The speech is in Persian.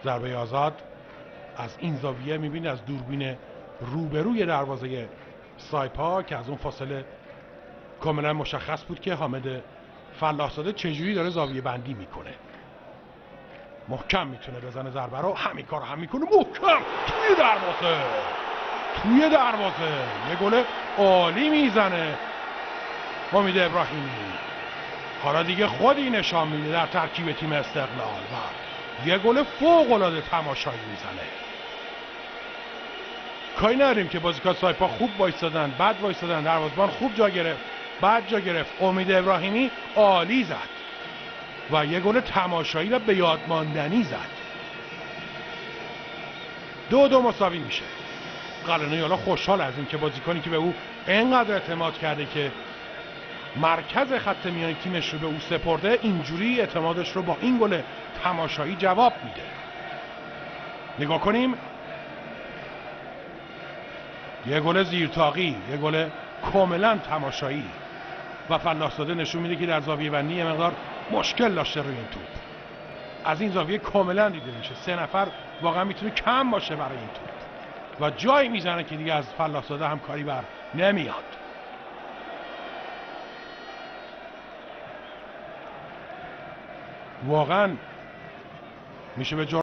ضربه آزاد از این زاویه میبینید از دوربین روبروی دروازه سایپا که از اون فاصله کاملا مشخص بود که حامد فلاح‌زاده چجوری داره زاویه بندی میکنه. محکم میتونه بزنه ضربه رو، همین کار هم میکنه، محکم توی دروازه یه گل عالی میزنه امید ابراهیمی. حالا دیگه خودی نشان میده در ترکیب تیم استقلال و یه گل فوق العاده تماشایی میزنه. کاری نداریم که بازیکن سایپا خوب وایسادن، بد وایسادن، دروازه‌بان خوب جا گرفت، بد جا گرفت، امید ابراهیمی عالی زد و یه گل تماشایی و به یاد ماندنی زد. 2-2 مساوی میشه. قلعه‌نویی حالا خوشحال از این که بازیکنی که به او اینقدر اعتماد کرده که مرکز خط میانی تیمش رو به او سپرده، اینجوری اعتمادش رو با این گل تماشایی جواب میده. نگاه کنیم، یه گل زیرتاقی، یه گل کاملا تماشایی و فلاح‌زاده نشون میده که در زاویه بندی یه مقدار مشکل داشته روی این توپ. از این زاویه کاملا دیده میشه 3 نفر واقعا میتونه کم باشه برای این توپ و جایی میزنه که دیگه از فلاح‌زاده هم کاری بر نمیاد. واقعا میشه به